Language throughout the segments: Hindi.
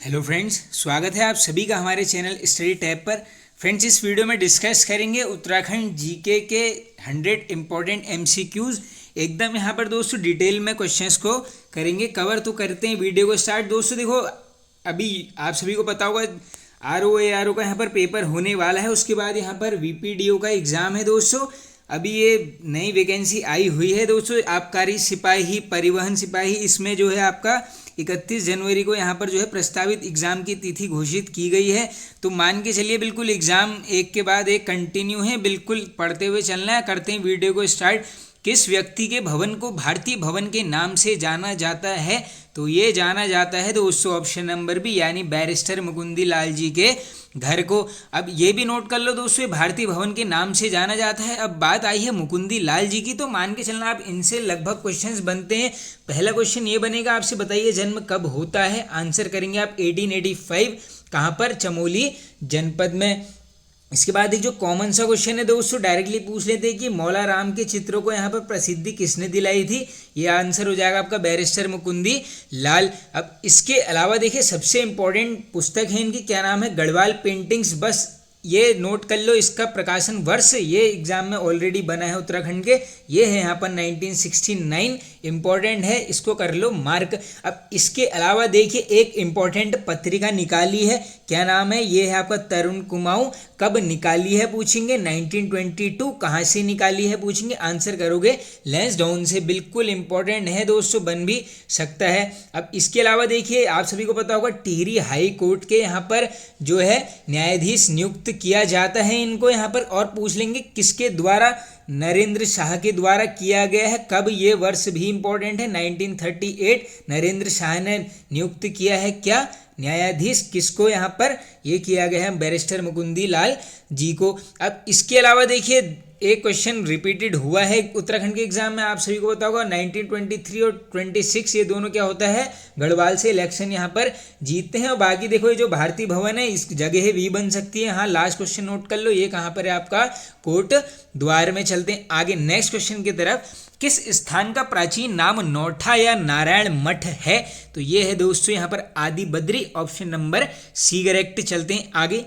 हेलो फ्रेंड्स, स्वागत है आप सभी का हमारे चैनल स्टडी टैब पर। फ्रेंड्स, इस वीडियो में डिस्कस करेंगे उत्तराखंड जीके के 100 इम्पोर्टेंट एमसीक्यूज। एकदम यहाँ पर दोस्तों डिटेल में क्वेश्चंस को करेंगे कवर। तो करते हैं वीडियो को स्टार्ट। दोस्तों देखो, अभी आप सभी को पता होगा आर ओ का यहाँ पर पेपर होने वाला है। उसके बाद यहाँ पर वीपीडीओ का एग्ज़ाम है दोस्तों। अभी ये नई वैकेंसी आई हुई है दोस्तों, आबकारी सिपाही, परिवहन सिपाही। इसमें जो है आपका 31 जनवरी को यहाँ पर जो है प्रस्तावित एग्ज़ाम की तिथि घोषित की गई है। तो मान के चलिए बिल्कुल एग्ज़ाम एक के बाद एक कंटिन्यू है, बिल्कुल पढ़ते हुए चलना है। करते हैं वीडियो को स्टार्ट। किस व्यक्ति के भवन को भारतीय भवन के नाम से जाना जाता है? तो ये जाना जाता है दोस्तों ऑप्शन नंबर बी, यानी बैरिस्टर मुकुंदी लाल जी के घर को। अब ये भी नोट कर लो दोस्तों, भारतीय भवन के नाम से जाना जाता है। अब बात आई है मुकुंदी लाल जी की, तो मान के चलना आप इनसे लगभग क्वेश्चंस बनते हैं। पहला क्वेश्चन ये बनेगा, आपसे बताइए जन्म कब होता है? आंसर करेंगे आप 1885। कहाँ पर? चमोली जनपद में। इसके बाद एक जो कॉमन सा क्वेश्चन है दोस्तों, डायरेक्टली पूछ लेते हैं कि मौला राम के चित्रों को यहाँ पर प्रसिद्धि किसने दिलाई थी? ये आंसर हो जाएगा आपका बैरिस्टर मुकुंदी लाल। अब इसके अलावा देखिए, सबसे इंपॉर्टेंट पुस्तक है इनकी, क्या नाम है? गढ़वाल पेंटिंग्स। बस ये नोट कर लो, इसका प्रकाशन वर्ष ये एग्जाम में ऑलरेडी बना है उत्तराखंड के, ये है यहाँ पर 1969। इंपॉर्टेंट है, इसको कर लो मार्क। अब इसके अलावा देखिए, एक इंपॉर्टेंट पत्रिका निकाली है, क्या नाम है? ये है आपका तरुण कुमाऊं। कब निकाली है पूछेंगे? 1922। कहाँ से निकाली है पूछेंगे? आंसर करोगे लैंसडाउन से। बिल्कुल इंपॉर्टेंट है दोस्तों, बन भी सकता है। अब इसके अलावा देखिए, आप सभी को पता होगा टिहरी हाई कोर्ट के यहाँ पर जो है न्यायाधीश नियुक्त किया जाता है इनको यहाँ पर। और पूछ लेंगे किसके द्वारा? नरेंद्र शाह के द्वारा किया गया है। कब? ये वर्ष भी इंपॉर्टेंट है, 1938 नरेंद्र शाह ने नियुक्त किया है क्या? न्यायाधीश किसको यहाँ पर? ये किया गया है बैरिस्टर मुकुंदी लाल जी को। अब इसके अलावा देखिए, एक क्वेश्चन रिपीटेड हुआ है उत्तराखंड के एग्जाम में, आप सभी को पता होगा 1923 और 26 ये दोनों क्या होता है? गढ़वाल से इलेक्शन यहाँ पर जीतते हैं। और बाकी देखो, ये जो भारतीय भवन है इस जगह भी बन सकती है। हाँ, लास्ट क्वेश्चन नोट कर लो, ये कहाँ पर है आपका? कोट द्वार में। चलते हैं आगे नेक्स्ट क्वेश्चन की तरफ। किस स्थान का प्राचीन नाम नौठा या नारायण मठ है? तो ये है दोस्तों यहाँ पर Adi Badri. Option number C correct. चलते हैं आगे।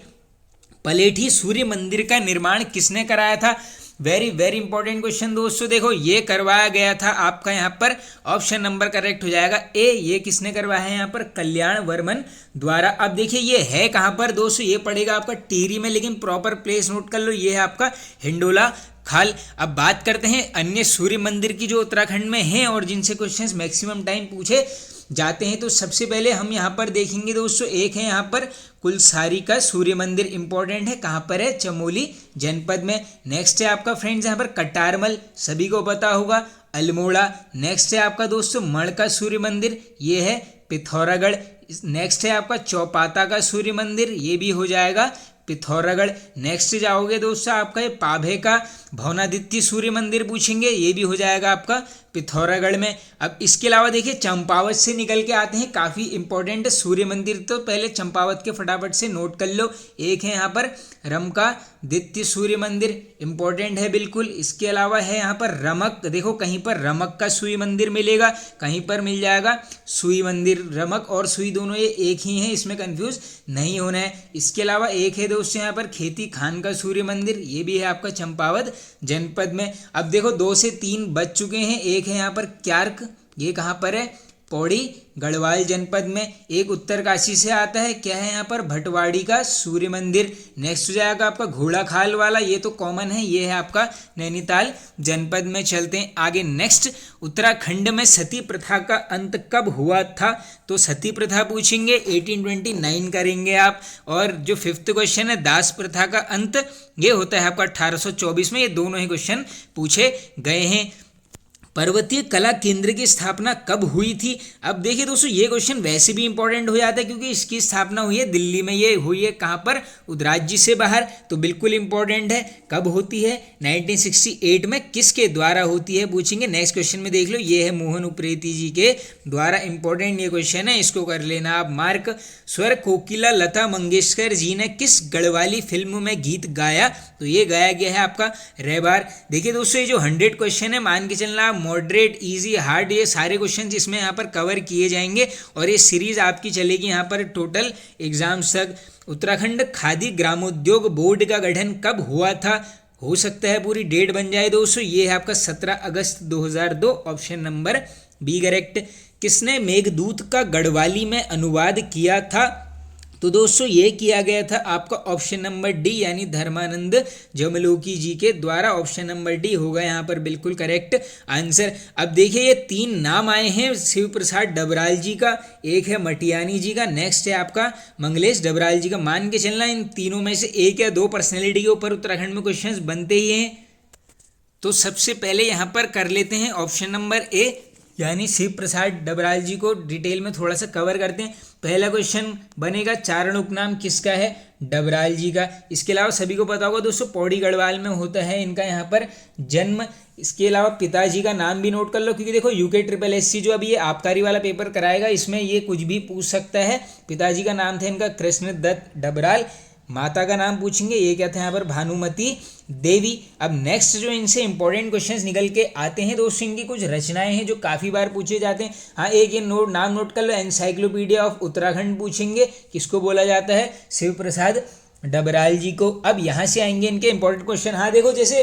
पलेठी सूर्य मंदिर का निर्माण किसने कराया था? वेरी वेरी इंपॉर्टेंट क्वेश्चन दोस्तों। देखो, ये करवाया गया था आपका यहाँ पर ऑप्शन नंबर करेक्ट हो जाएगा ए। ये किसने करवाया है यहाँ पर? कल्याण वर्मन द्वारा। अब देखिए, ये है कहाँ पर दोस्तों? ये पड़ेगा आपका टिहरी में, लेकिन प्रॉपर प्लेस नोट कर लो, ये है आपका हिंडोला खाल। अब बात करते हैं अन्य सूर्य मंदिर की जो उत्तराखंड में हैं और जिनसे क्वेश्चंस मैक्सिमम टाइम पूछे जाते हैं। तो सबसे पहले हम यहाँ पर देखेंगे दोस्तों, एक है यहाँ पर कुलसारी का सूर्य मंदिर, इंपॉर्टेंट है। कहाँ पर है? चमोली जनपद में। नेक्स्ट है आपका फ्रेंड्स यहाँ पर कटारमल, सभी को पता होगा, अल्मोड़ा। नेक्स्ट है आपका दोस्तों मण का सूर्य मंदिर, ये है पिथौरागढ़। नेक्स्ट है आपका चौपाता का सूर्य मंदिर, ये भी हो जाएगा पिथौरागढ़। नेक्स्ट जाओगे दोस्तों आपका ये पाभे का भवनादित्य सूर्य मंदिर पूछेंगे, ये भी हो जाएगा आपका पिथौरागढ़ में। अब इसके अलावा देखिए, चंपावत से निकल के आते हैं काफ़ी इंपॉर्टेंट सूर्य मंदिर। तो पहले चंपावत के फटाफट से नोट कर लो। एक है यहाँ पर रमकादित्य सूर्य मंदिर, इंपॉर्टेंट है बिल्कुल। इसके अलावा है यहाँ पर रमक, देखो कहीं पर रमक का सूर्य मंदिर मिलेगा, कहीं पर मिल जाएगा सूर्य मंदिर। रमक और सूर्य दोनों ये एक ही हैं, इसमें कंफ्यूज नहीं होना है। इसके अलावा एक है दोस्तों यहाँ पर खेती खान का सूर्य मंदिर, ये भी है आपका चंपावत जनपद में। अब देखो 2 से 3 बच चुके हैं। एक है यहाँ पर क्यार्क, ये कहाँ पर है? पौड़ी गढ़वाल जनपद में। एक उत्तरकाशी से आता है, क्या है यहाँ पर? भटवाड़ी का सूर्य मंदिर। नेक्स्ट हो जाएगा आपका घोड़ा खाल वाला, ये तो कॉमन है, ये है आपका नैनीताल जनपद में। चलते हैं आगे नेक्स्ट। उत्तराखंड में सती प्रथा का अंत कब हुआ था? तो सती प्रथा पूछेंगे 1829 करेंगे आप। और जो 5th क्वेश्चन है दास प्रथा का अंत, ये होता है आपका 1824 में। ये दोनों ही क्वेश्चन पूछे गए हैं। पर्वतीय कला केंद्र की स्थापना कब हुई थी? अब देखिए दोस्तों, ये क्वेश्चन वैसे भी इंपॉर्टेंट हो जाता है क्योंकि इसकी स्थापना हुई है दिल्ली में। ये हुई है कहाँ पर? राज्य से बाहर, तो बिल्कुल इंपॉर्टेंट है। कब होती है? 1968 में। किसके द्वारा होती है पूछेंगे। नेक्स्ट क्वेश्चन में देख लो, ये है मोहन उप्रेती जी के द्वारा। इंपॉर्टेंट ये क्वेश्चन है, इसको कर लेना आप मार्क। स्वर कोकिला लता मंगेशकर जी ने किस गढ़वाली फिल्म में गीत गाया? तो ये गाया गया है आपका रहबार। देखिए दोस्तों, ये जो 100 क्वेश्चन है, मान के चलना आप मॉडरेट, इजी, हार्ड, ये सारे क्वेश्चन इसमें यहाँ पर कवर किए जाएंगे और ये सीरीज आपकी चलेगी यहाँ पर टोटल एग्जाम्स तक। उत्तराखंड खादी ग्रामोद्योग बोर्ड का गठन कब हुआ था? हो सकता है पूरी डेट बन जाए दोस्तों। ये है आपका 17 अगस्त 2002, ऑप्शन नंबर बी करेक्ट। किसने मेघदूत का गढ़वाली में अनुवाद किया था? तो दोस्तों ये किया गया था आपका ऑप्शन नंबर डी, यानी धर्मानंद जमलोकी जी के द्वारा। ऑप्शन नंबर डी होगा यहाँ पर बिल्कुल करेक्ट आंसर। अब देखिए ये 3 नाम आए हैं शिव प्रसाद डबराल जी का, एक है मटियानी जी का, नेक्स्ट है आपका मंगलेश डबराल जी का। मान के चलना इन तीनों में से एक या दो पर्सनैलिटी के ऊपर उत्तराखंड में क्वेश्चंस बनते ही हैं। तो सबसे पहले यहाँ पर कर लेते हैं ऑप्शन नंबर ए, यानी शिव प्रसाद डबराल जी को डिटेल में थोड़ा सा कवर करते हैं। पहला क्वेश्चन बनेगा चारण उपनाम किसका है? डबराल जी का। इसके अलावा सभी को पता होगा दोस्तों पौड़ी गढ़वाल में होता है इनका यहाँ पर जन्म। इसके अलावा पिताजी का नाम भी नोट कर लो, क्योंकि देखो UKSSC जो अभी ये आबकारी वाला पेपर कराएगा इसमें ये कुछ भी पूछ सकता है। पिताजी का नाम था इनका कृष्णदत्त डबराल, माता का नाम पूछेंगे, ये क्या था यहाँ पर भानुमति देवी। अब नेक्स्ट जो इनसे इंपॉर्टेंट क्वेश्चंस निकल के आते हैं दोस्तों, इनकी कुछ रचनाएं हैं जो काफ़ी बार पूछे जाते हैं। हाँ एक ये नाम नोट कर लो, एनसाइक्लोपीडिया ऑफ उत्तराखंड पूछेंगे, किसको बोला जाता है? शिव प्रसाद डबराल जी को। अब यहाँ से आएंगे इनके इंपॉर्टेंट क्वेश्चन। हाँ देखो जैसे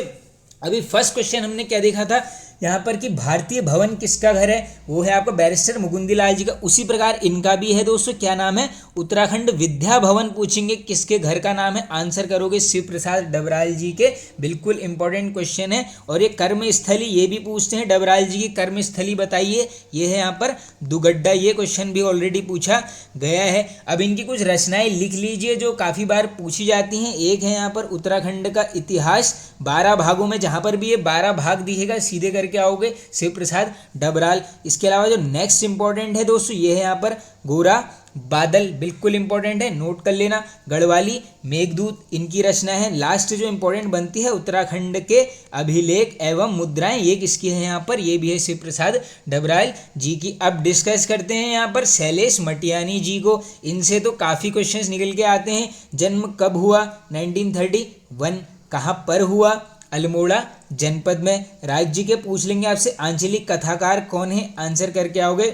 अभी फर्स्ट क्वेश्चन हमने क्या देखा था यहाँ पर कि भारतीय भवन किसका घर है? वो है आपका बैरिस्टर मुकुंदी लाल जी का। उसी प्रकार इनका भी है दोस्तों, क्या नाम है? उत्तराखंड विद्या भवन पूछेंगे, किसके घर का नाम है? आंसर करोगे शिव प्रसाद डबराल जी के। बिल्कुल इंपॉर्टेंट क्वेश्चन है। और ये कर्मस्थली ये भी पूछते हैं, डबराल जी की कर्मस्थली बताइए, ये है यहाँ पर दुगड्डा। ये क्वेश्चन भी ऑलरेडी पूछा गया है। अब इनकी कुछ रचनाएं लिख लीजिए जो काफ़ी बार पूछी जाती हैं। एक है यहाँ पर उत्तराखंड का इतिहास 12 भागों में, जहाँ पर भी ये 12 भाग दिखेगा सीधे करके आओगे शिव प्रसाद डबराल। इसके अलावा जो नेक्स्ट इंपॉर्टेंट है दोस्तों ये है यहाँ पर गोरा बादल, बिल्कुल इंपॉर्टेंट है, नोट कर लेना। गढ़वाली मेघदूत इनकी रचना है। लास्ट जो इंपॉर्टेंट बनती है उत्तराखंड के अभिलेख एवं मुद्राएं, ये किसकी है यहाँ पर? ये भी है शिव प्रसाद डबराल जी की। अब डिस्कस करते हैं यहाँ पर शैलेश मटियानी जी को। इनसे तो काफ़ी क्वेश्चंस निकल के आते हैं। जन्म कब हुआ? 1931। कहाँ पर हुआ? अल्मोड़ा जनपद में। राज्य के पूछ लेंगे आपसे। आंचलिक कथाकार कौन है? आंसर करके आओगे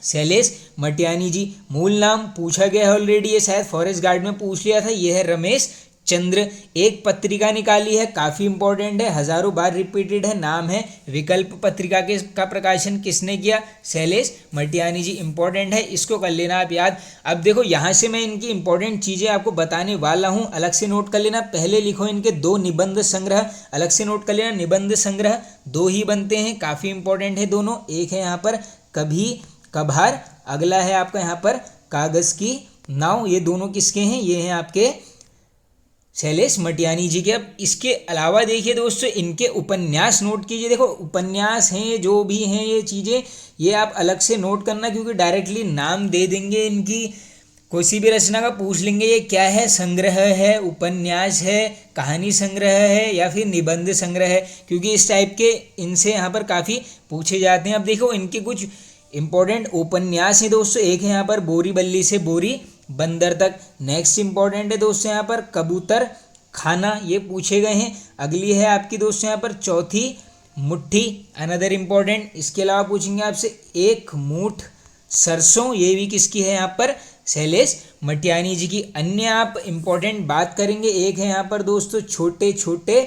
शैलेश मटियानी जी। मूल नाम पूछा गया है ऑलरेडी, ये शायद फॉरेस्ट गार्ड में पूछ लिया था, ये है रमेश चंद्र। एक पत्रिका निकाली है, काफ़ी इंपॉर्टेंट है, हजारों बार रिपीटेड है, नाम है विकल्प पत्रिका के का प्रकाशन किसने किया? शैलेश मटियानी जी। इंपॉर्टेंट है, इसको कर लेना आप याद। अब देखो यहाँ से मैं इनकी इंपॉर्टेंट चीज़ें आपको बताने वाला हूँ, अलग से नोट कर लेना। पहले लिखो इनके 2 निबंध संग्रह, अलग से नोट कर लेना। निबंध संग्रह 2 ही बनते हैं, काफ़ी इंपॉर्टेंट है दोनों। एक है यहाँ पर कभी कभार, अगला है आपका यहाँ पर कागज की नाव। ये दोनों किसके हैं? ये हैं आपके शैलेश मटियानी जी के। अब इसके अलावा देखिए दोस्तों इनके उपन्यास नोट कीजिए। देखो उपन्यास हैं जो भी हैं ये चीज़ें, ये आप अलग से नोट करना, क्योंकि डायरेक्टली नाम दे देंगे इनकी, कोई भी रचना का पूछ लेंगे ये क्या है? संग्रह है, उपन्यास है, कहानी संग्रह है या फिर निबंध संग्रह है, क्योंकि इस टाइप के इनसे यहाँ पर काफ़ी पूछे जाते हैं। अब देखो इनके कुछ इंपॉर्टेंट उपन्यास हैं दोस्तों। एक है यहाँ पर बोरी बल्ली से बोरी बंदर तक। नेक्स्ट इंपॉर्टेंट है दोस्तों यहाँ पर कबूतर खाना, ये पूछे गए हैं। अगली है आपकी दोस्तों यहाँ पर चौथी मुट्ठी, अनदर इंपॉर्टेंट। इसके अलावा पूछेंगे आपसे एक मूठ सरसों, ये भी किसकी है यहाँ पर? शैलेश मटियानी जी की। अन्य आप इंपॉर्टेंट बात करेंगे, एक है यहाँ पर दोस्तों छोटे छोटे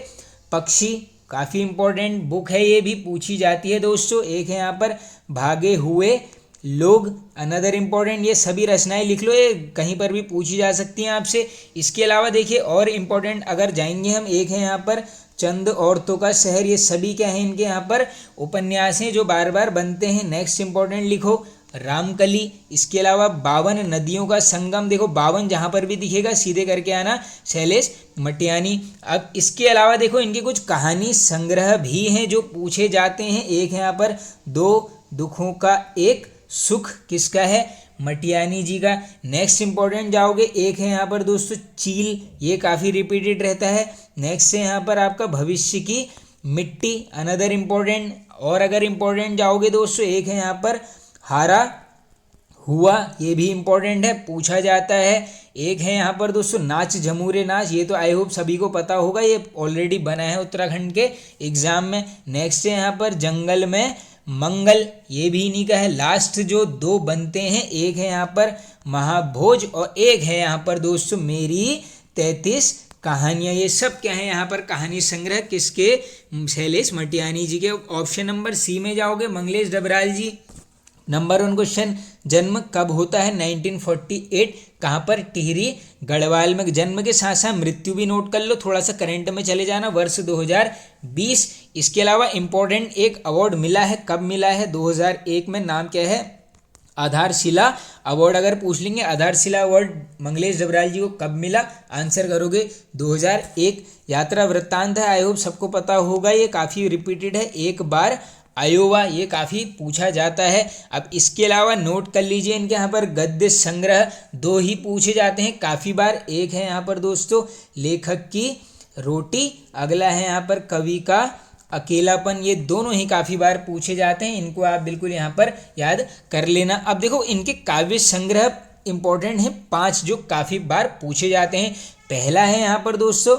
पक्षी, काफ़ी इंपॉर्टेंट बुक है, ये भी पूछी जाती है दोस्तों। एक है यहाँ पर भागे हुए लोग, अनदर इंपॉर्टेंट। ये सभी रचनाएं लिख लो, ये कहीं पर भी पूछी जा सकती हैं आपसे। इसके अलावा देखिए और इंपॉर्टेंट अगर जाएंगे हम, एक है यहाँ पर चंद औरतों का शहर, ये सभी क्या है इनके यहाँ पर उपन्यास हैं जो बार बार बनते हैं। नेक्स्ट इंपॉर्टेंट लिखो रामकली। इसके अलावा 52 नदियों का संगम, देखो 52 जहाँ पर भी दिखेगा सीधे करके आना शैलेश मटियानी। अब इसके अलावा देखो इनके कुछ कहानी संग्रह भी हैं जो पूछे जाते हैं। एक है यहाँ पर 2 दुखों का एक सुख, किसका है? मटियानी जी का। नेक्स्ट इंपॉर्टेंट जाओगे, एक है यहाँ पर दोस्तों चील, ये काफ़ी रिपीटेड रहता है। नेक्स्ट है यहाँ पर आपका भविष्य की मिट्टी, अनदर इंपॉर्टेंट। और अगर इंपॉर्टेंट जाओगे दोस्तों, एक है यहाँ पर हारा हुआ, ये भी इम्पोर्टेंट है, पूछा जाता है। एक है यहाँ पर दोस्तों नाच झमूरे नाच, ये तो आई होप सभी को पता होगा, ये ऑलरेडी बना है उत्तराखंड के एग्जाम में। नेक्स्ट है यहाँ पर जंगल में मंगल, ये भी इन्हीं का है। लास्ट जो दो बनते हैं, एक है यहाँ पर महाभोज और एक है यहाँ पर दोस्तों मेरी 33 कहानियाँ। ये सब क्या है यहाँ पर कहानी संग्रह किसके, शैलेश मटियानी जी के। ऑप्शन नंबर सी में जाओगे, मंगलेश डबराल जी। नंबर 1 क्वेश्चन, जन्म कब होता है 1948, कहाँ पर, टिहरी गढ़वाल में। जन्म के साथ साथ मृत्यु भी नोट कर लो, थोड़ा सा करंट में चले जाना, वर्ष 2020। इसके अलावा इम्पोर्टेंट एक अवार्ड मिला है, कब मिला है, 2001 में। नाम क्या है, आधारशिला अवार्ड। अगर पूछ लेंगे आधारशिला अवार्ड मंगलेश डबराल जी को कब मिला, आंसर करोगे 2001। यात्रा वृत्तांत है, आई होप सबको पता होगा, ये काफ़ी रिपीटेड है, एक बार आयोवा, ये काफ़ी पूछा जाता है। अब इसके अलावा नोट कर लीजिए इनके यहाँ पर गद्य संग्रह 2 ही पूछे जाते हैं काफ़ी बार। एक है यहाँ पर दोस्तों लेखक की रोटी, अगला है यहाँ पर कवि का अकेलापन, ये दोनों ही काफ़ी बार पूछे जाते हैं, इनको आप बिल्कुल यहाँ पर याद कर लेना। अब देखो इनके काव्य संग्रह इंपॉर्टेंट हैं 5 जो काफ़ी बार पूछे जाते हैं। पहला है यहाँ पर दोस्तों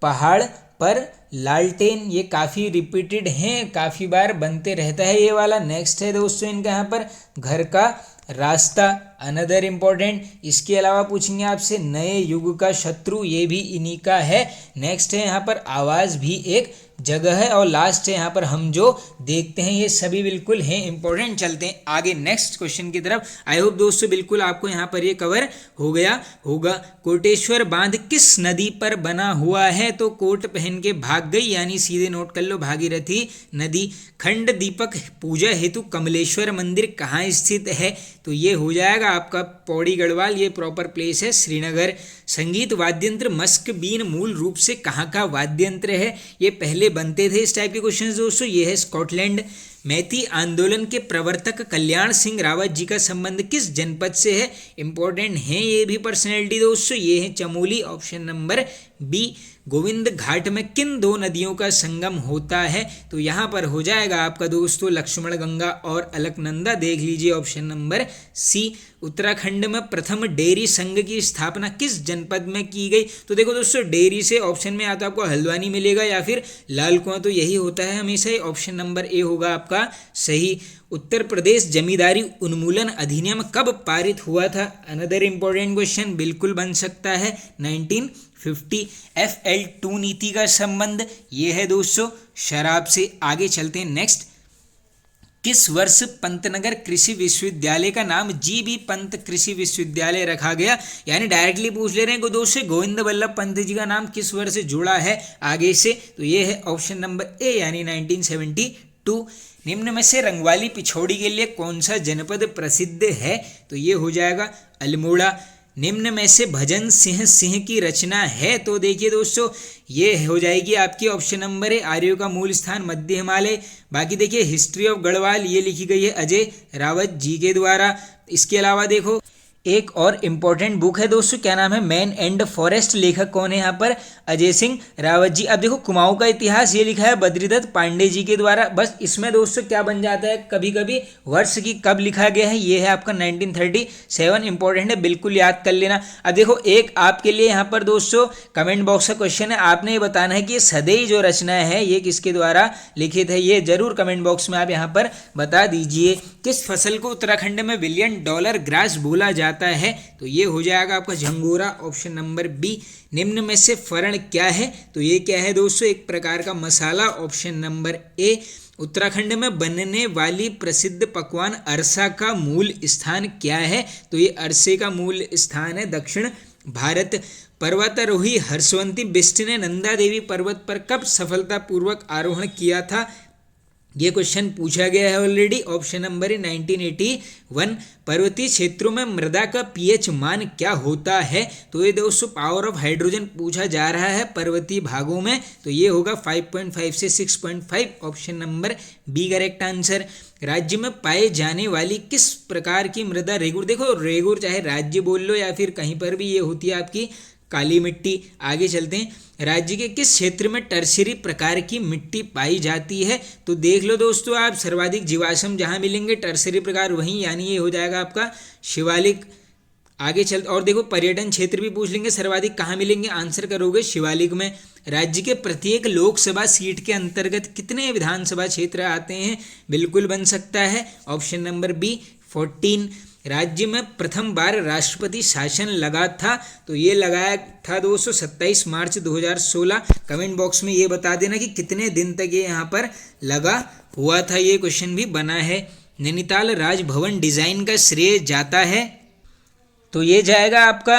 पहाड़ पर लालटेन, ये काफ़ी रिपीटेड हैं, काफ़ी बार बनते रहता है ये वाला। नेक्स्ट है दोस्तों इनका यहाँ पर घर का रास्ता, अनदर इम्पोर्टेंट। इसके अलावा पूछेंगे आपसे नए युग का शत्रु, ये भी इन्हीं का है। नेक्स्ट है यहाँ पर आवाज़ भी एक जगह है, और लास्ट है यहाँ पर हम जो देखते हैं, ये सभी बिल्कुल हैं इंपॉर्टेंट। चलते हैं आगे नेक्स्ट क्वेश्चन की तरफ। आई होप दोस्तों बिल्कुल आपको यहाँ पर ये कवर हो गया होगा। कोटेश्वर बांध किस नदी पर बना हुआ है, तो कोट पहन के भाग गई, यानी सीधे नोट कर लो भागीरथी नदी। खंड दीपक पूजा हेतु कमलेश्वर मंदिर कहाँ स्थित है, तो ये हो जाएगा आपका पौड़ी गढ़वाल, ये प्रॉपर प्लेस है श्रीनगर। संगीत वाद्यंत्र मस्क बीन मूल रूप से कहाँ का वाद्यंत्र है, ये पहले बनते थे इस टाइप के क्वेश्चन दोस्तों, ये है स्कॉटलैंड। मैती आंदोलन के प्रवर्तक कल्याण सिंह रावत जी का संबंध किस जनपद से है, इंपॉर्टेंट है ये भी पर्सनैलिटी दोस्तों, ये है Chamoli, option number B. Govind Ghat में किन 2 नदियों का संगम होता है, तो यहाँ पर हो जाएगा आपका दोस्तों लक्ष्मण गंगा और अलकनंदा, देख लीजिए ऑप्शन नंबर सी। उत्तराखंड में प्रथम डेयरी संघ की स्थापना किस जनपद में की गई, तो देखो दोस्तों डेयरी से ऑप्शन में या तो आपको हल्द्वानी मिलेगा या फिर लाल कुआं, तो यही होता है हमेशा, ऑप्शन नंबर ए होगा आपका सही। उत्तर प्रदेश जमींदारी उन्मूलन अधिनियम कब पारित हुआ था, अनदर इम्पोर्टेंट क्वेश्चन, बिल्कुल बन सकता है 1950। FL2 नीति का संबंध ये है दोस्तों शराब से। आगे चलते हैं नेक्स्ट। किस वर्ष पंतनगर कृषि विश्वविद्यालय का नाम GB पंत कृषि विश्वविद्यालय रखा गया, यानी डायरेक्टली पूछ ले रहे हैं दोस्तों गोविंद वल्लभ पंत जी का नाम किस वर्ष जुड़ा है आगे से, तो ये है ऑप्शन नंबर ए, यानी 1972। निम्न में से रंगवाली पिछौड़ी के लिए कौन सा जनपद प्रसिद्ध है, तो ये हो जाएगा अल्मोड़ा। निम्न में से भजन सिंह सिंह की रचना है, तो देखिए दोस्तों ये हो जाएगी आपकी ऑप्शन नंबर है आर्यों का मूल स्थान मध्य हिमालय। बाकी देखिए हिस्ट्री ऑफ गढ़वाल ये लिखी गई है अजय रावत जी के द्वारा। इसके अलावा देखो एक और इम्पोर्टेंट बुक है दोस्तों, क्या नाम है, मैन एंड फॉरेस्ट, लेखक कौन है यहाँ पर, अजय सिंह रावत जी। अब देखो कुमाऊं का इतिहास ये लिखा है बद्रीदत्त पांडे जी के द्वारा। बस इसमें दोस्तों क्या बन जाता है कभी कभी वर्ष की कब लिखा गया है, ये है आपका 1937, इंपॉर्टेंट है, बिल्कुल याद कर लेना। अब देखो एक आपके लिए यहाँ पर दोस्तों कमेंट बॉक्स का क्वेश्चन है, आपने ये बताना है कि ये सदैव जो रचना है ये किसके द्वारा लिखित है, ये जरूर कमेंट बॉक्स में आप यहाँ पर बता दीजिए। किस फसल को उत्तराखंड में $1 बिलियन ग्रास बोला जाता है, तो ये हो जाएगा आपका झंगोरा, ऑप्शन नंबर बी। निम्न में से फरण क्या है, तो ये क्या है दोस्तों, एक प्रकार का मसाला, ऑप्शन नंबर ए। उत्तराखंड में बनने वाली प्रसिद्ध पकवान अरसा का मूल स्थान क्या है, तो ये अरसे का मूल स्थान है दक्षिण भारत। पर्वतारोही हर्षवंती बिष्ट ने नंदा देवी पर्वत पर कब सफलतापूर्वक आरोहण किया था, ये क्वेश्चन पूछा गया है ऑलरेडी, ऑप्शन नंबर 1981। पर्वतीय क्षेत्रों में मृदा का पीएच मान क्या होता है, तो ये दोस्तों पावर ऑफ हाइड्रोजन पूछा जा रहा है पर्वतीय भागों में, तो ये होगा 5.5 से 6.5, option number B correct answer. राज्य में पाए जाने वाली किस प्रकार की मृदा रेगुर, देखो रेगुर चाहे राज्य बोल लो या फिर कहीं पर भी ये होती है आपकी काली मिट्टी। आगे चलते हैं, राज्य के किस क्षेत्र में टर्शियरी प्रकार की मिट्टी पाई जाती है? तो देख लो दोस्तों आप, सर्वाधिक जीवाश्म जहाँ मिलेंगे टर्शियरी प्रकार वहीं, यानी ये हो जाएगा आपका शिवालिक। आगे चल, और देखो पर्यटन क्षेत्र भी पूछ लेंगे, सर्वाधिक कहाँ मिलेंगे, आंसर करोगे शिवालिक में। राज्य के प्रत्येक लोकसभा सीट के अंतर्गत कितने विधानसभा क्षेत्र आते हैं? बिल्कुल बन सकता है, ऑप्शन नंबर बी 14। राज्य में प्रथम बार राष्ट्रपति शासन लगा था, तो ये लगाया था दोस्तों 27 मार्च 2016। कमेंट बॉक्स में ये बता देना कि कितने दिन तक ये यहाँ पर लगा हुआ था, ये क्वेश्चन भी बना है। नैनीताल राजभवन डिजाइन का श्रेय जाता है, तो ये जाएगा आपका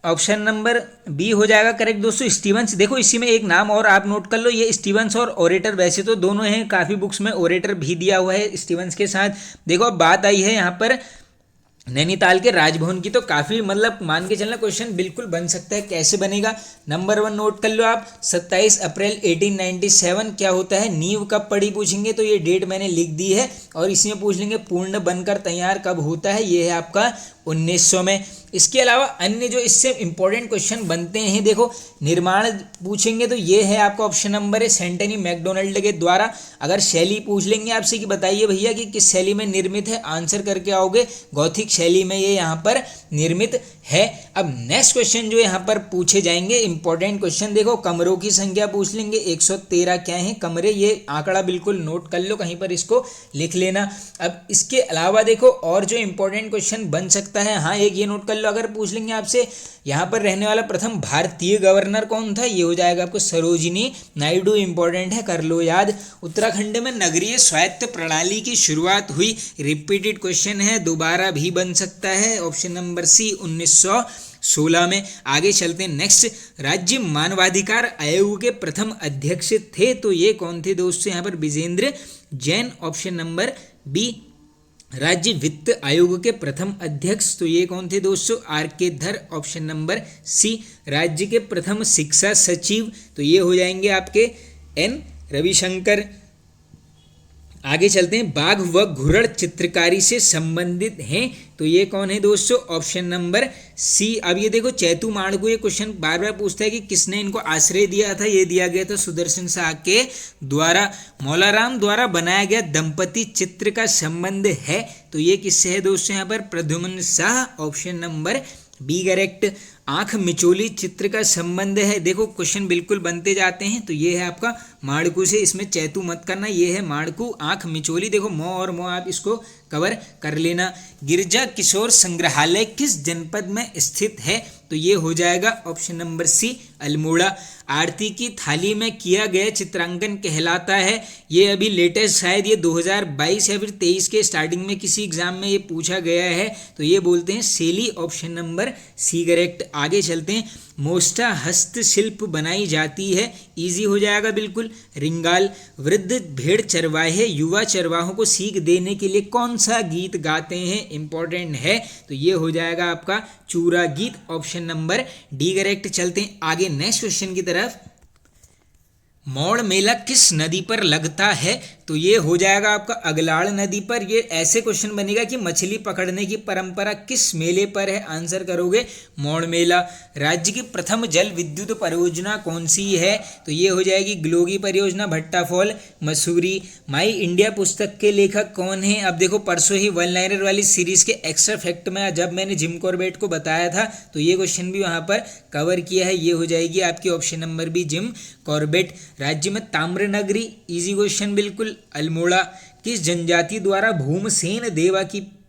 ऑप्शन नंबर बी हो जाएगा करेक्ट दोस्तों, स्टीवंस। देखो इसी में एक नाम और आप नोट कर लो, ये स्टीवंस और ओरेटर वैसे तो दोनों हैं, काफ़ी बुक्स में ओरेटर भी दिया हुआ है स्टीवंस के साथ। देखो अब बात आई है यहाँ पर नैनीताल के राजभवन की, तो काफ़ी मतलब मान के चलना क्वेश्चन बिल्कुल बन सकता है। कैसे बनेगा? नंबर 1 नोट कर लो आप, 27 अप्रैल 1897 क्या होता है, नींव कब पड़ी पूछेंगे, तो ये डेट मैंने लिख दी है। और इसमें पूछ लेंगे पूर्ण बनकर तैयार कब होता है, ये है आपका 1900 में। इसके अलावा अन्य जो इससे इंपॉर्टेंट क्वेश्चन बनते हैं, देखो निर्माण पूछेंगे तो ये है आपका ऑप्शन नंबर है सेंटनी मैकडोनल्ड के द्वारा। अगर शैली पूछ लेंगे आपसे कि बताइए भैया कि किस शैली में निर्मित है, आंसर करके आओगे गौथिक शैली में ये यहाँ पर निर्मित है। अब नेक्स्ट क्वेश्चन जो यहाँ पर पूछे जाएंगे इंपॉर्टेंट क्वेश्चन, देखो कमरों की संख्या पूछ लेंगे, 113 क्या है कमरे, ये आंकड़ा बिल्कुल नोट कर लो, कहीं पर इसको लिख लेना। अब इसके अलावा देखो और जो इंपॉर्टेंट क्वेश्चन बन सकता है, हाँ एक ये नोट कर लो, अगर पूछ लेंगे आपसे यहाँ पर रहने वाला प्रथम भारतीय गवर्नर कौन था, ये हो जाएगा आपको सरोजिनी नायडू, इंपॉर्टेंट है, कर लो याद। उत्तराखंड में नगरीय स्वायत्त प्रणाली की शुरुआत हुई, रिपीटेड क्वेश्चन है, दोबारा भी बन सकता है, ऑप्शन नंबर सी 1916 में। आगे चलते हैं नेक्स्ट, राज्य मानवाधिकार आयोग के प्रथम अध्यक्ष थे, तो ये कौन थे दोस्तों यहाँ पर, Vijendra Jain, option number B. राज्य वित्त आयोग के प्रथम अध्यक्ष, तो ये कौन थे दोस्तों, आर के धर, ऑप्शन नंबर सी। राज्य के प्रथम शिक्षा सचिव, तो ये हो जाएंगे आपके एन रविशंकर। आगे चलते हैं, बाघ व घुड़ड चित्रकारी से संबंधित हैं, तो ये कौन है दोस्तों, ऑप्शन नंबर सी। अब ये देखो चैतू माणकू, ये क्वेश्चन बार बार पूछता है कि किसने इनको आश्रय दिया था, ये दिया गया था सुदर्शन शाह के द्वारा। मौलाराम द्वारा बनाया गया दंपति चित्र का संबंध है, तो ये किससे है दोस्तों यहाँ पर, Pradyumna Shah, option number B correct. Aankh Micholi चित्र का संबंध है, देखो क्वेश्चन बिल्कुल बनते जाते हैं, तो ये है आपका माणकू से, इसमें चैतू मत करना, ये है माणकू। आंख मिचोली देखो मो और मो आप इसको कवर कर लेना। गिरजा किशोर संग्रहालय किस जनपद में स्थित है, तो ये हो जाएगा ऑप्शन नंबर सी अल्मोड़ा। आरती की थाली में किया गया चित्रांकन कहलाता है, ये अभी लेटेस्ट शायद ये 2022 या फिर 23 के स्टार्टिंग में किसी एग्जाम में ये पूछा गया है, तो ये बोलते हैं शैली, ऑप्शन नंबर सी करेक्ट। आगे चलते हैं, मोस्टा हस्तशिल्प बनाई जाती है, इजी हो जाएगा बिल्कुल, रिंगाल। वृद्ध भेड़ चरवाहे युवा चरवाहों को सीख देने के लिए कौन सा गीत गाते हैं, इंपॉर्टेंट है, तो ये हो जाएगा आपका चूरा गीत, ऑप्शन नंबर डी करेक्ट। चलते हैं आगे नेक्स्ट क्वेश्चन की तरफ, मौड़ मेला किस नदी पर लगता है, तो ये हो जाएगा आपका अगलाड़ नदी पर। ये ऐसे क्वेश्चन बनेगा कि मछली पकड़ने की परंपरा किस मेले पर है, आंसर करोगे मौड़ मेला। राज्य की प्रथम जल विद्युत परियोजना कौन सी है, तो ये हो जाएगी ग्लोगी परियोजना, भट्टा फॉल, मसूरी। माई इंडिया पुस्तक के लेखक कौन है, अब देखो परसों ही वन लाइनर वाली सीरीज के एक्स्ट्रा फैक्ट में जब मैंने जिम कॉर्बेट को बताया था, तो ये क्वेश्चन भी वहाँ पर कवर किया है, ये हो जाएगी आपकी option number B Jim Corbett. राज्य में ताम्र नगरी, इजी क्वेश्चन बिल्कुल, अल्मोड़ा। किस जनजाति द्वारा भूमसेन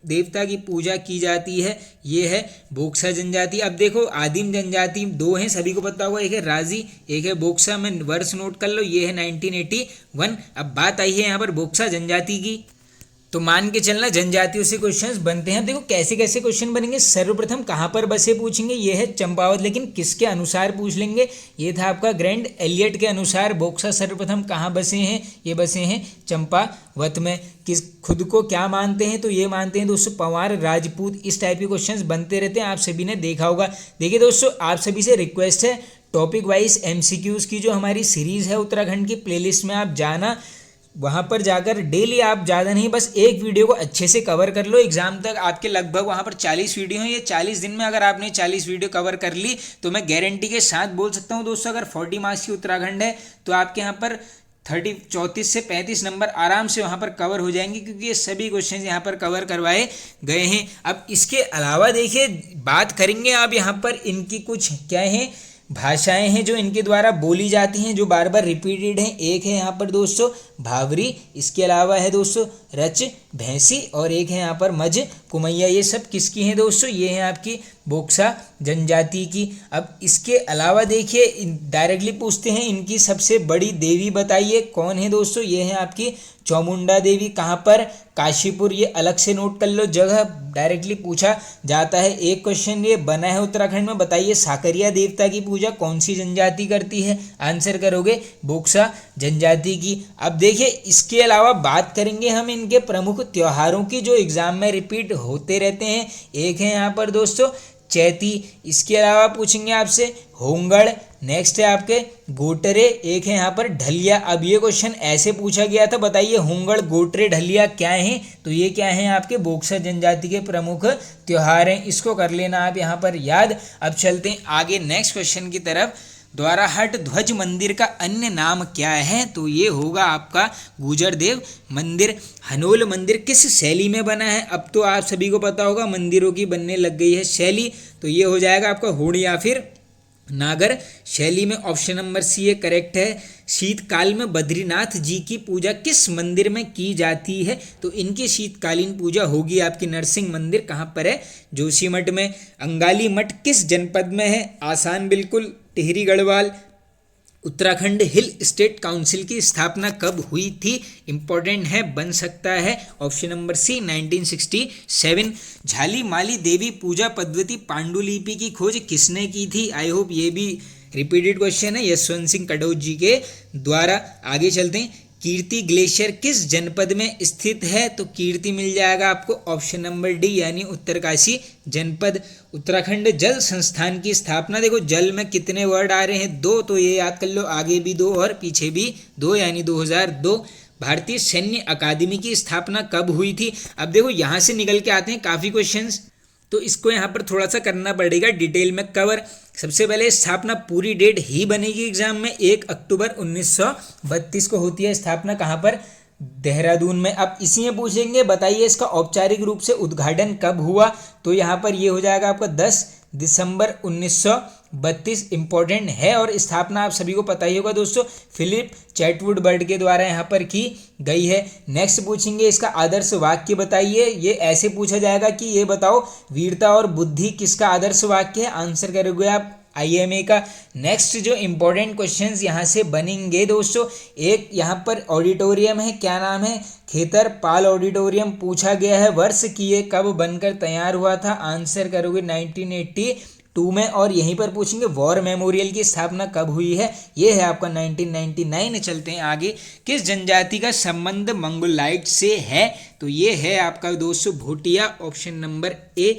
देवता की पूजा की जाती है, ये है बोक्सा जनजाति। अब देखो आदिम जनजाति दो हैं, सभी को पता होगा, एक है राजी, एक है बोक्सा, में वर्ष नोट कर लो, ये है 1981। अब बात आई है यहाँ पर बोक्सा जनजाति की, तो मान के चलना जनजातियों से क्वेश्चंस बनते हैं। देखो कैसे कैसे क्वेश्चन बनेंगे, सर्वप्रथम कहाँ पर बसे पूछेंगे, ये है चंपावत, लेकिन किसके अनुसार पूछ लेंगे, ये था आपका ग्रैंड एलियट के अनुसार। बोक्सा सर्वप्रथम कहाँ बसे हैं, ये बसे हैं चंपावत में। किस खुद को क्या मानते हैं, तो ये मानते हैं दोस्तों पवार राजपूत। इस टाइप के क्वेश्चंस बनते रहते हैं, आप सभी ने देखा होगा। देखिए दोस्तों आप सभी से रिक्वेस्ट है, टॉपिक वाइज MCQs की जो हमारी सीरीज़ है उत्तराखंड की, प्लेलिस्ट में आप जाना, वहाँ पर जाकर डेली आप ज़्यादा नहीं बस एक वीडियो को अच्छे से कवर कर लो। एग्जाम तक आपके लगभग वहाँ पर 40 वीडियो हैं। ये 40 दिन में अगर आपने 40 वीडियो कवर कर ली तो मैं गारंटी के साथ बोल सकता हूँ दोस्तों, अगर 40 मार्क्स की उत्तराखंड है तो आपके यहाँ पर 34 से 35 नंबर आराम से वहाँ पर कवर हो जाएंगे, क्योंकि ये सभी क्वेश्चन यहाँ पर कवर करवाए गए हैं। अब इसके अलावा देखिए बात करेंगे आप यहाँ पर इनकी कुछ क्या है भाषाएं हैं जो इनके द्वारा बोली जाती हैं, जो बार बार रिपीटेड हैं। एक है यहाँ पर दोस्तों भावरी, इसके अलावा है दोस्तों रच भैंसी, और एक है यहाँ पर मज कुमैया। ये सब किसकी हैं दोस्तों? ये हैं आपकी बोक्सा जनजाति की। अब इसके अलावा देखिए डायरेक्टली पूछते हैं इनकी सबसे बड़ी देवी बताइए, कौन है दोस्तों? ये है आपकी चामुंडा देवी। कहाँ पर? काशीपुर। ये अलग से नोट कर लो, जगह डायरेक्टली पूछा जाता है। एक क्वेश्चन ये बना है उत्तराखंड में, बताइए साकरिया देवता की पूजा कौन सी जनजाति करती है? आंसर करोगे बोक्सा जनजाति की। अब देखिए इसके अलावा बात करेंगे हम इनके प्रमुख त्योहारों की जो एग्जाम में रिपीट होते रहते हैं। एक है यहाँ पर दोस्तों चैती, इसके अलावा पूछेंगे आपसे होंगड़, नेक्स्ट है आपके गोटरे, एक है यहाँ पर ढलिया। अब ये क्वेश्चन ऐसे पूछा गया था, बताइए होंगड़ गोटरे ढलिया क्या हैं? तो ये क्या हैं? आपके बोक्सा जनजाति के प्रमुख त्योहार हैं। इसको कर लेना आप यहाँ पर याद। अब चलते हैं आगे नेक्स्ट क्वेश्चन की तरफ। द्वाराहट ध्वज मंदिर का अन्य नाम क्या है? तो ये होगा आपका गुजरदेव मंदिर। हनोल मंदिर किस शैली में बना है? अब तो आप सभी को पता होगा मंदिरों की बनने लग गई है शैली, तो ये हो जाएगा आपका हुण या फिर नागर शैली में। ऑप्शन नंबर सी ये करेक्ट है। शीतकाल में बद्रीनाथ जी की पूजा किस मंदिर में की जाती है? तो इनकी शीतकालीन पूजा होगी आपकी नरसिंह मंदिर। कहाँ पर है? जोशीमठ में। अंगाली मठ किस जनपद में है? आसान बिल्कुल, Tehri Garhwal. Uttarakhand hill state council की स्थापना कब हुई थी? इंपॉर्टेंट है, बन सकता है। Option number C 1967। झाली माली देवी पूजा पद्धति पांडुलिपि की खोज किसने की थी? आई होप ये भी रिपीटेड क्वेश्चन है, यशवंत सिंह कटौच जी के द्वारा। आगे चलते हैं। कीर्ति ग्लेशियर किस जनपद में स्थित है? तो कीर्ति मिल जाएगा आपको ऑप्शन नंबर डी यानी उत्तरकाशी जनपद। उत्तराखंड जल संस्थान की स्थापना, देखो जल में कितने वर्ड आ रहे हैं? 2, तो ये याद कर लो, आगे भी 2 और पीछे भी 2 यानी 2002। भारतीय सैन्य अकादमी की स्थापना कब हुई थी? अब देखो यहाँ से निकल के आते हैं काफ़ी क्वेश्चंस, तो इसको यहाँ पर थोड़ा सा करना पड़ेगा डिटेल में कवर। सबसे पहले स्थापना पूरी डेट ही बनेगी एग्जाम में, 1 अक्टूबर 1932 को होती है स्थापना। कहाँ पर? देहरादून में। अब इसी में पूछेंगे बताइए इसका औपचारिक रूप से उद्घाटन कब हुआ? तो यहाँ पर ये हो जाएगा आपका 10 दिसंबर 1932। इंपॉर्टेंट है, और स्थापना आप सभी को पता ही होगा दोस्तों, फिलिप चैटवुड बर्ड के द्वारा यहाँ पर की गई है। नेक्स्ट पूछेंगे इसका आदर्श वाक्य बताइए। ये ऐसे पूछा जाएगा कि ये बताओ वीरता और बुद्धि किसका आदर्श वाक्य है? आंसर करोगे आप IMA का। नेक्स्ट जो इंपॉर्टेंट क्वेश्चंस यहाँ से बनेंगे दोस्तों, एक यहाँ पर ऑडिटोरियम है, क्या नाम है? खेतर पाल ऑडिटोरियम पूछा गया है। वर्ष की ये कब बनकर तैयार हुआ था? आंसर करोगे 1982 में। और यहीं पर पूछेंगे वॉर मेमोरियल की स्थापना कब हुई है? ये है आपका 1999। चलते हैं आगे। किस जनजाति का संबंध मंगोलाइट से है? तो ये है आपका दोस्तों भोटिया। Option number A.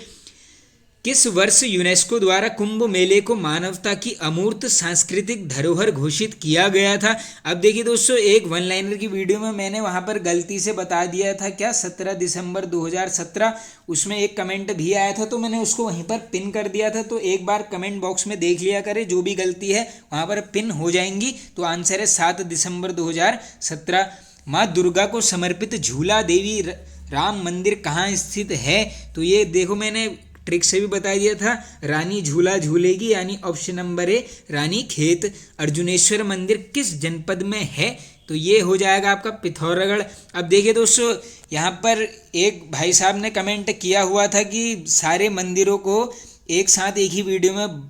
किस वर्ष यूनेस्को द्वारा कुंभ मेले को मानवता की अमूर्त सांस्कृतिक धरोहर घोषित किया गया था? अब देखिए दोस्तों, एक वन लाइनर की वीडियो में मैंने वहां पर गलती से बता दिया था क्या, 17 दिसंबर 2017। उसमें एक कमेंट भी आया था तो मैंने उसको वहीं पर पिन कर दिया था, तो एक बार कमेंट बॉक्स में देख लिया करें, जो भी गलती है वहाँ पर पिन हो जाएंगी। तो आंसर है 7 दिसंबर 2017। माँ दुर्गा को समर्पित झूला देवी राम मंदिर कहाँ स्थित है? तो ये देखो मैंने ट्रिक से भी बता दिया था, रानी झूला झूलेगी यानी ऑप्शन नंबर ए रानी खेत। अर्जुनेश्वर मंदिर किस जनपद में है? तो ये हो जाएगा आपका पिथौरागढ़। अब देखिए दोस्तों, यहाँ पर एक भाई साहब ने कमेंट किया हुआ था कि सारे मंदिरों को एक साथ एक ही वीडियो में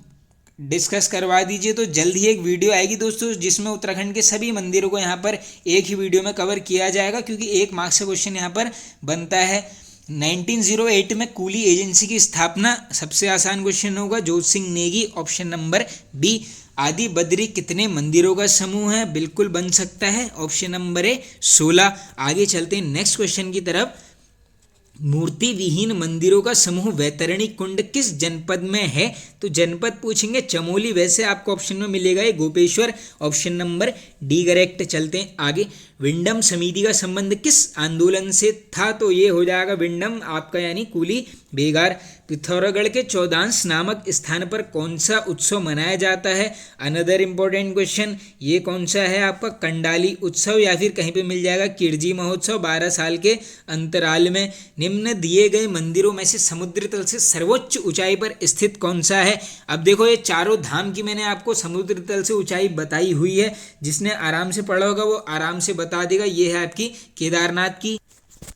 डिस्कस करवा दीजिए, तो जल्द ही एक वीडियो आएगी दोस्तों जिसमें उत्तराखंड के सभी मंदिरों को यहाँ पर एक ही वीडियो में कवर किया जाएगा, क्योंकि 1 मार्क्स का क्वेश्चन यहाँ पर बनता है। 1908 में कूली एजेंसी की स्थापना, सबसे आसान क्वेश्चन होगा, Jot Singh Negi. Option number B. Adi Badri कितने मंदिरों का समूह है? बिल्कुल बन सकता है, ऑप्शन नंबर ए 16। आगे चलते हैं नेक्स्ट क्वेश्चन की तरफ। मूर्ति विहीन मंदिरों का समूह वैतरणी कुंड किस जनपद में है? तो जनपद पूछेंगे चमोली, वैसे आपको ऑप्शन में मिलेगा ये Gopeshwar, option number D correct. चलते हैं आगे। विंडम समिति का संबंध किस आंदोलन से था? तो ये हो जाएगा विंडम आपका यानी कूली बेगार। पिथौरागढ़ के चौदांश नामक स्थान पर कौन सा उत्सव मनाया जाता है? अनदर इंपॉर्टेंट क्वेश्चन, ये कौन सा है आपका? कंडाली उत्सव, या फिर कहीं पे मिल जाएगा किरजी महोत्सव 12 साल के अंतराल में। निम्न दिए गए मंदिरों में से समुद्र तल से सर्वोच्च ऊंचाई पर स्थित कौन सा है? अब देखो ये चारों धाम की मैंने आपको समुद्र तल से ऊंचाई बताई हुई है, जिसने आराम से पढ़ा होगा वो आराम से बता देगा। ये है आपकी केदारनाथ की।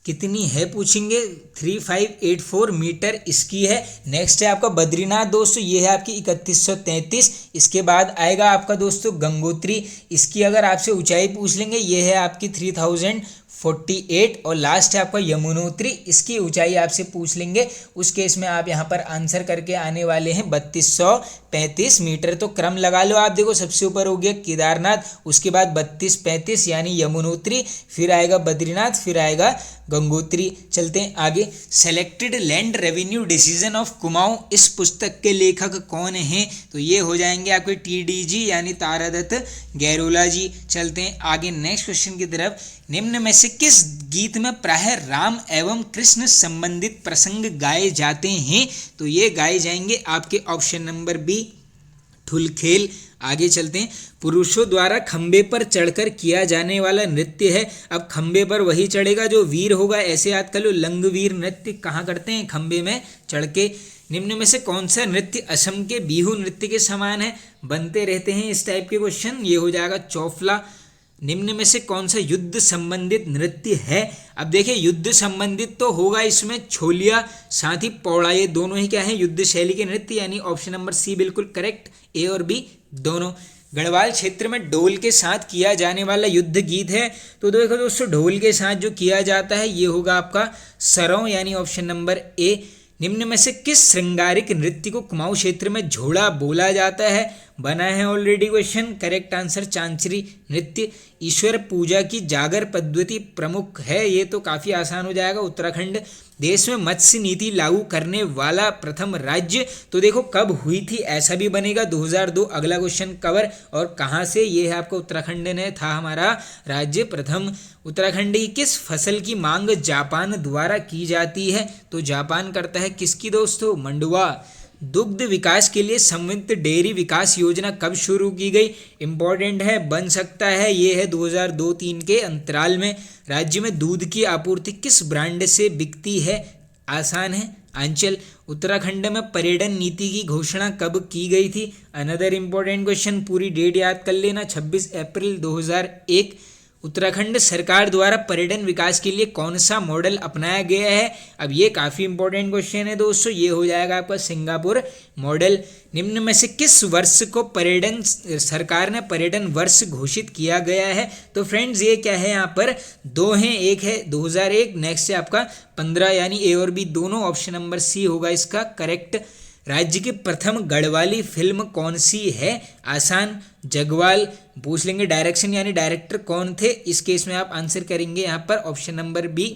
कितनी है पूछेंगे? 3584 मीटर इसकी है। नेक्स्ट है आपका बद्रीनाथ दोस्तों, ये है आपकी 3133। इसके बाद आएगा आपका दोस्तों गंगोत्री, इसकी अगर आपसे ऊंचाई पूछ लेंगे ये है आपकी 3048। और लास्ट है आपका यमुनोत्री, इसकी ऊंचाई आपसे पूछ लेंगे उस केस में आप यहाँ पर आंसर करके आने वाले हैं 3235 मीटर। तो क्रम लगा लो आप, देखो सबसे ऊपर हो गया केदारनाथ, उसके बाद 3235 यानी यमुनोत्री, फिर आएगा बद्रीनाथ, फिर आएगा गंगोत्री। चलते हैं आगे। Selected land revenue decision of Kumaon, इस पुस्तक के लेखक कौन हैं? तो ये हो जाएंगे आपके TDG यानी तारादत्त गैरोला जी। चलते हैं आगे नेक्स्ट क्वेश्चन की तरफ। निम्न में से किस गीत में प्रायः राम एवं कृष्ण संबंधित प्रसंग गाए जाते हैं? तो ये गाए जाएंगे आपके ऑप्शन नंबर बी ठुलखेल। आगे चलते हैं। पुरुषों द्वारा खंबे पर चढ़कर किया जाने वाला नृत्य है। अब खंबे पर वही चढ़ेगा जो वीर होगा, ऐसे याद कर लो। लंगवीर नृत्य कहाँ करते हैं? खंबे में चढ़ के। निम्न में से कौन सा नृत्य असम के बिहू नृत्य के समान है? बनते रहते हैं इस टाइप के क्वेश्चन, ये हो जाएगा चौफला। निम्न में से कौन सा युद्ध संबंधित नृत्य है? अब देखिए युद्ध संबंधित तो होगा इसमें छोलिया, साथ ही पौड़ा, ये दोनों ही क्या है? युद्ध शैली के नृत्य, यानी ऑप्शन नंबर सी बिल्कुल करेक्ट, ए और बी दोनों। गढ़वाल क्षेत्र में ढोल के साथ किया जाने वाला युद्ध गीत है। तो देखो दोस्तों ढोल के साथ जो किया जाता है ये होगा आपका सरौ, यानी ऑप्शन नंबर ए। निम्न में से किस श्रृंगारिक नृत्य को कुमाऊं क्षेत्र में झोड़ा बोला जाता है? बना है ऑलरेडी क्वेश्चन, करेक्ट आंसर चांचरी नृत्य। ईश्वर पूजा की जागर पद्धति प्रमुख है, ये तो काफ़ी आसान हो जाएगा, उत्तराखंड। देश में मत्स्य नीति लागू करने वाला प्रथम राज्य, तो देखो कब हुई थी ऐसा भी बनेगा, 2002। अगला क्वेश्चन कवर और कहाँ से? ये है आपका उत्तराखंड ने था हमारा राज्य प्रथम। उत्तराखंड की किस फसल की मांग जापान द्वारा की जाती है? तो जापान करता है किसकी दोस्तों? मंडुवा। दुग्ध विकास के लिए संयुक्त डेयरी विकास योजना कब शुरू की गई? इंपॉर्टेंट है, बन सकता है, ये है 2002-3 के अंतराल में। राज्य में दूध की आपूर्ति किस ब्रांड से बिकती है? आसान है, आंचल। उत्तराखंड में पर्यटन नीति की घोषणा कब की गई थी? अनदर इंपॉर्टेंट क्वेश्चन, पूरी डेट याद कर लेना, 26 अप्रैल 2001। उत्तराखंड सरकार द्वारा पर्यटन विकास के लिए कौन सा मॉडल अपनाया गया है? अब ये काफ़ी इंपॉर्टेंट क्वेश्चन है दोस्तों, ये हो जाएगा आपका सिंगापुर मॉडल। निम्न में से किस वर्ष को पर्यटन सरकार ने पर्यटन वर्ष घोषित किया गया है? तो फ्रेंड्स ये क्या है, यहाँ पर दो हैं, एक है 2001, नेक्स्ट है आपका 15, यानी ए और बी दोनों, ऑप्शन नंबर सी होगा इसका करेक्ट। राज्य की प्रथम गढ़वाली फिल्म कौन सी है? आसान, जगवाल। पूछ लेंगे डायरेक्शन यानी डायरेक्टर कौन थे, इस केस में आप आंसर करेंगे यहाँ पर option number B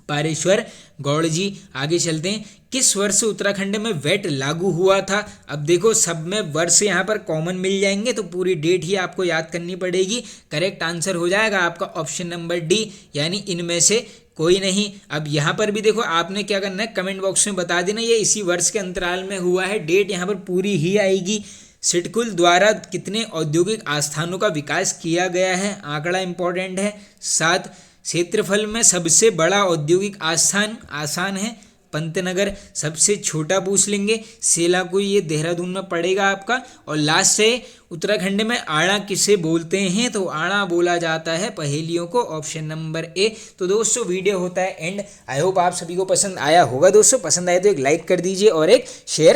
Pareshwar Gaur जी। आगे चलते हैं। किस वर्ष उत्तराखंड में वेट लागू हुआ था? अब देखो सब में वर्ष यहाँ पर कॉमन मिल जाएंगे, तो पूरी डेट ही आपको याद करनी पड़ेगी। करेक्ट आंसर हो जाएगा आपका ऑप्शन नंबर डी, यानी इनमें से कोई नहीं। अब यहाँ पर भी देखो आपने क्या करना है, कमेंट बॉक्स में बता देना ये इसी वर्ष के अंतराल में हुआ है, डेट यहाँ पर पूरी ही आएगी। सिडकुल द्वारा कितने औद्योगिक आस्थानों का विकास किया गया है? आंकड़ा इंपॉर्टेंट है, 7। क्षेत्रफल में सबसे बड़ा औद्योगिक आस्थान? आसान है, पंतनगर। सबसे छोटा पूछ लेंगे, सेलाकुई, ये देहरादून में पड़ेगा आपका। और लास्ट है उत्तराखंड में आड़ा किसे बोलते हैं? तो आड़ा बोला जाता है पहेलियों को, ऑप्शन नंबर ए। तो दोस्तों वीडियो होता है एंड। आई होप आप सभी को पसंद आया होगा दोस्तों, पसंद आए तो एक लाइक कर दीजिए और एक शेयर